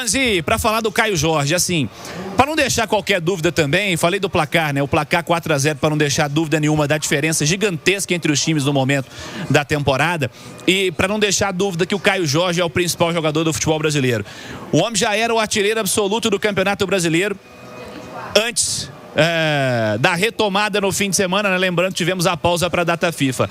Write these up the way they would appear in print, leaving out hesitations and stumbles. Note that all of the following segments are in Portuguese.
Panzi, para falar do Caio Jorge, assim, para não deixar qualquer dúvida também, falei do placar, né? O placar 4-0 para não deixar dúvida nenhuma da diferença gigantesca entre os times no momento da temporada e para não deixar dúvida que o Caio Jorge é o principal jogador do futebol brasileiro. O homem já era o artilheiro absoluto do Campeonato Brasileiro antes da retomada no fim de semana, né? Lembrando que tivemos a pausa para a data FIFA.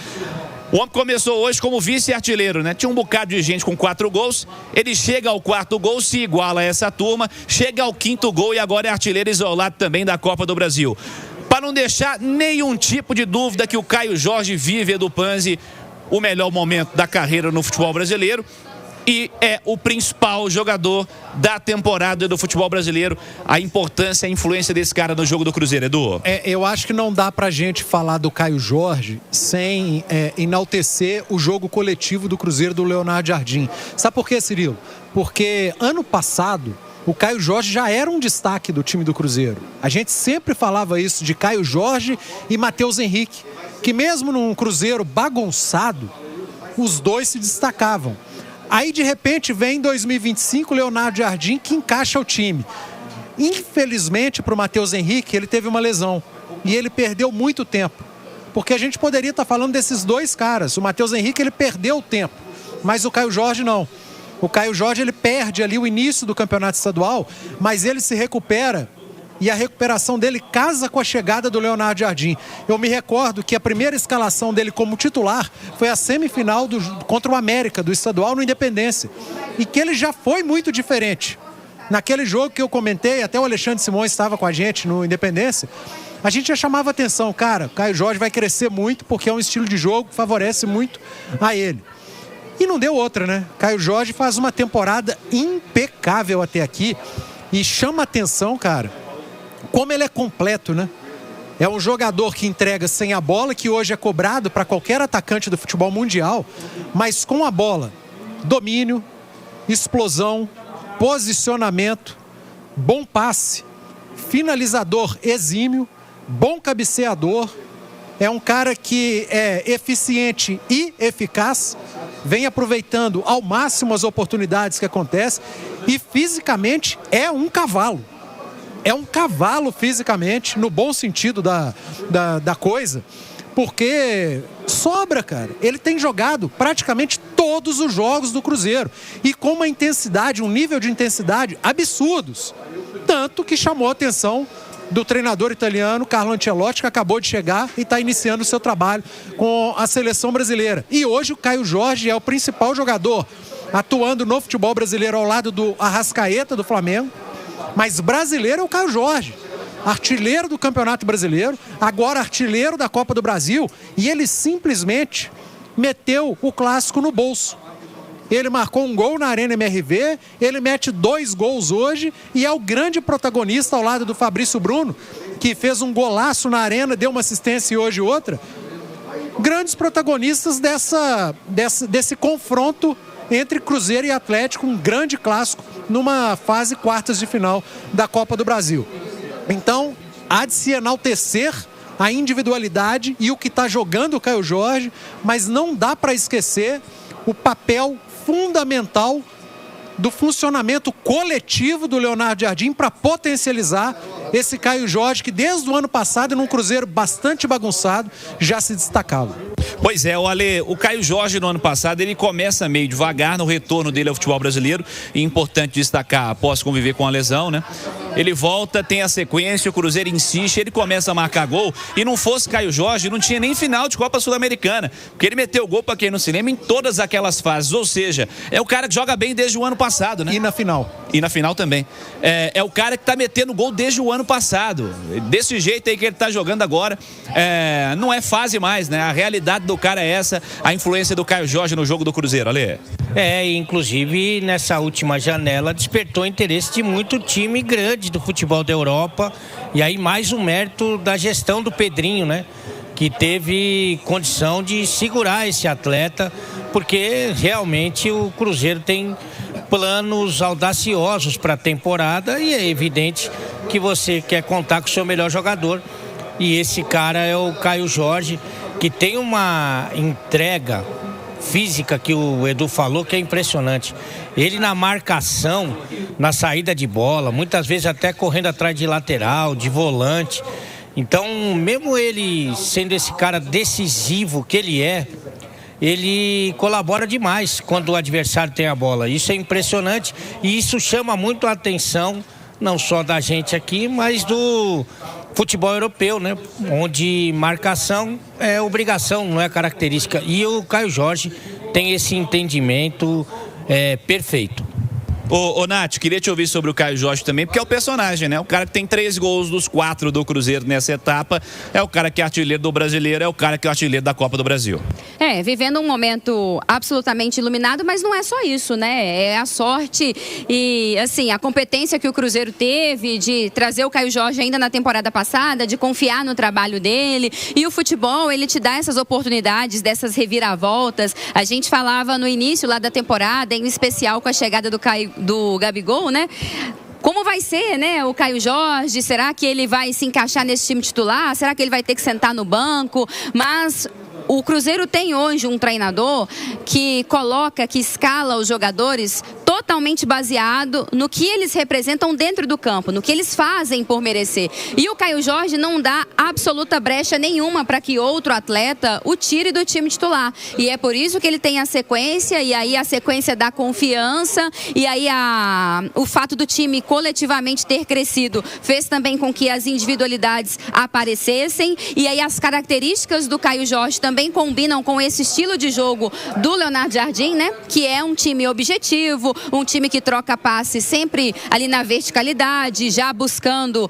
O homem começou hoje como vice-artilheiro, né? Tinha um bocado de gente com 4 gols. Ele chega ao 4º gol, se iguala a essa turma. Chega ao 5º gol e agora é artilheiro isolado também da Copa do Brasil. Para não deixar nenhum tipo de dúvida que o Caio Jorge vive, Edu Panzi, o melhor momento da carreira no futebol brasileiro. E é o principal jogador da temporada do futebol brasileiro. A importância, a influência desse cara no jogo do Cruzeiro, Edu. Eu acho que não dá pra gente falar do Caio Jorge sem enaltecer o jogo coletivo do Cruzeiro do Leonardo Jardim. Sabe por quê, Cirilo? Porque ano passado o Caio Jorge já era um destaque do time do Cruzeiro. A gente sempre falava isso de Caio Jorge e Matheus Henrique, que mesmo num Cruzeiro bagunçado, os dois se destacavam. Aí, de repente, vem em 2025 o Leonardo Jardim, que encaixa o time. Infelizmente, para o Matheus Henrique, ele teve uma lesão. E ele perdeu muito tempo. Porque a gente poderia estar falando desses dois caras. O Matheus Henrique, ele perdeu o tempo. Mas o Caio Jorge, não. O Caio Jorge, ele perde ali o início do campeonato estadual, mas ele se recupera. E a recuperação dele casa com a chegada do Leonardo Jardim. Eu me recordo que a primeira escalação dele como titular foi a semifinal contra o América, do estadual no Independência. E que ele já foi muito diferente. Naquele jogo que eu comentei, até o Alexandre Simões estava com a gente no Independência, a gente já chamava atenção, cara, o Caio Jorge vai crescer muito porque é um estilo de jogo que favorece muito a ele. E não deu outra, né? Caio Jorge faz uma temporada impecável até aqui e chama atenção, cara, como ele é completo, né? É um jogador que entrega sem a bola, que hoje é cobrado para qualquer atacante do futebol mundial, mas com a bola, domínio, explosão, posicionamento, bom passe, finalizador exímio, bom cabeceador. É um cara que é eficiente e eficaz, vem aproveitando ao máximo as oportunidades que acontecem e fisicamente é um cavalo. É um cavalo fisicamente, no bom sentido da coisa, porque sobra, cara. Ele tem jogado praticamente todos os jogos do Cruzeiro e com uma intensidade, um nível de intensidade absurdos. Tanto que chamou a atenção do treinador italiano Carlo Ancelotti, que acabou de chegar e está iniciando o seu trabalho com a seleção brasileira. E hoje o Caio Jorge é o principal jogador atuando no futebol brasileiro ao lado do Arrascaeta do Flamengo. Mas brasileiro é o Caio Jorge, artilheiro do Campeonato Brasileiro, agora artilheiro da Copa do Brasil, e ele simplesmente meteu o clássico no bolso. Ele marcou um gol na Arena MRV, ele mete 2 gols hoje e é o grande protagonista ao lado do Fabrício Bruno, que fez um golaço na Arena, deu uma assistência e hoje outra. Grandes protagonistas desse confronto entre Cruzeiro e Atlético, um grande clássico numa fase quartas de final da Copa do Brasil. Então, há de se enaltecer a individualidade e o que está jogando o Caio Jorge, mas não dá para esquecer o papel fundamental do funcionamento coletivo do Leonardo Jardim para potencializar esse Caio Jorge que desde o ano passado, num Cruzeiro bastante bagunçado, já se destacava. Pois é, o Caio Jorge no ano passado, ele começa meio devagar no retorno dele ao futebol brasileiro, e é importante destacar, após conviver com a lesão, né? Ele volta, tem a sequência, o Cruzeiro insiste, ele começa a marcar gol, e não fosse Caio Jorge, não tinha nem final de Copa Sul-Americana, porque ele meteu gol, para quem não se lembra, em todas aquelas fases, ou seja, é o cara que joga bem desde o ano passado, né? E na final. E na final também. É o cara que tá metendo gol desde o ano passado, desse jeito aí que ele tá jogando agora, não é fase mais, né? A realidade do cara é essa, a influência do Caio Jorge no jogo do Cruzeiro, Ale. Inclusive nessa última janela despertou interesse de muito time grande do futebol da Europa, e aí mais um mérito da gestão do Pedrinho, né? Que teve condição de segurar esse atleta, porque realmente o Cruzeiro tem planos audaciosos para a temporada e é evidente que você quer contar com o seu melhor jogador, e esse cara é o Caio Jorge, que tem uma entrega física que o Edu falou, que é impressionante. Ele na marcação, na saída de bola, muitas vezes até correndo atrás de lateral, de volante. Então, mesmo ele sendo esse cara decisivo que ele colabora demais quando o adversário tem a bola. Isso é impressionante e isso chama muito a atenção, não só da gente aqui, mas do futebol europeu, né? Onde marcação é obrigação, não é característica. E o Caio Jorge tem esse entendimento perfeito. Ô Nath, queria te ouvir sobre o Caio Jorge também, porque é o personagem, né? O cara que tem 3 gols dos 4 do Cruzeiro nessa etapa, é o cara que é artilheiro do Brasileiro, é o cara que é artilheiro da Copa do Brasil. Vivendo um momento absolutamente iluminado, mas não é só isso, né? É a sorte e, assim, a competência que o Cruzeiro teve de trazer o Caio Jorge ainda na temporada passada, de confiar no trabalho dele. E o futebol, ele te dá essas oportunidades, dessas reviravoltas. A gente falava no início lá da temporada, em especial com a chegada do Gabigol, né? Como vai ser, né, o Caio Jorge? Será que ele vai se encaixar nesse time titular? Será que ele vai ter que sentar no banco? Mas o Cruzeiro tem hoje um treinador que escala os jogadores totalmente baseado no que eles representam dentro do campo, no que eles fazem por merecer. E o Caio Jorge não dá absoluta brecha nenhuma para que outro atleta o tire do time titular. E é por isso que ele tem a sequência, e aí a sequência dá confiança, e aí o fato do time coletivamente ter crescido fez também com que as individualidades aparecessem, e aí as características do Caio Jorge também combinam com esse estilo de jogo do Leonardo Jardim, né? Que é um time objetivo, um time que troca passe sempre ali na verticalidade, já buscando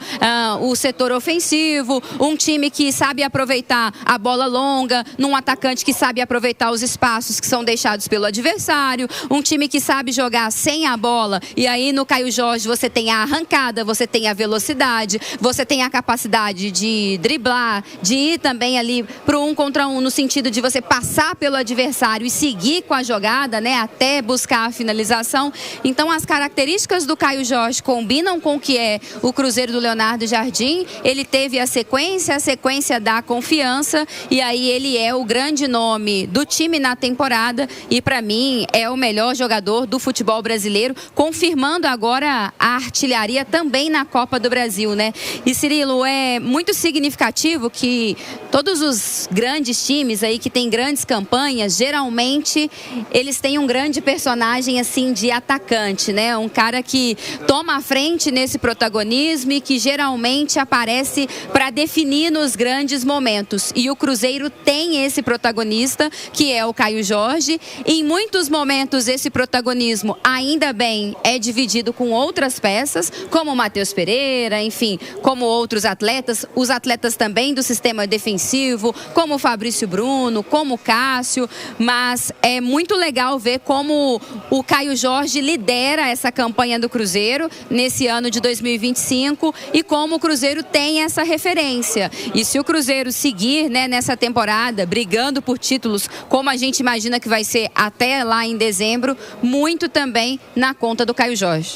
o setor ofensivo, um time que sabe aproveitar a bola longa, num atacante que sabe aproveitar os espaços que são deixados pelo adversário, um time que sabe jogar sem a bola, e aí no Caio Jorge você tem a arrancada, você tem a velocidade, você tem a capacidade de driblar, de ir também ali pro 1 contra 1, no sentido de você passar pelo adversário e seguir com a jogada, né, até buscar a finalização. Então as características do Caio Jorge combinam com o que é o Cruzeiro do Leonardo Jardim. Ele teve a sequência dá confiança, e aí ele é o grande nome do time na temporada, e para mim é o melhor jogador do futebol brasileiro, confirmando agora a artilharia também na Copa do Brasil, né? E Cirilo, é muito significativo que todos os grandes times aí que têm grandes campanhas, geralmente eles têm um grande personagem assim de atacante, né? Um cara que toma a frente nesse protagonismo e que geralmente aparece para definir nos grandes momentos. E o Cruzeiro tem esse protagonista, que é o Caio Jorge. Em muitos momentos esse protagonismo, ainda bem, é dividido com outras peças, como o Matheus Pereira, enfim, como outros atletas, os atletas também do sistema defensivo, como o Fabrício Bruno, como o Cássio, mas é muito legal ver como o Caio Jorge lidera essa campanha do Cruzeiro nesse ano de 2025 e como o Cruzeiro tem essa referência. E se o Cruzeiro seguir, né, nessa temporada, brigando por títulos, como a gente imagina que vai ser até lá em dezembro, muito também na conta do Caio Jorge.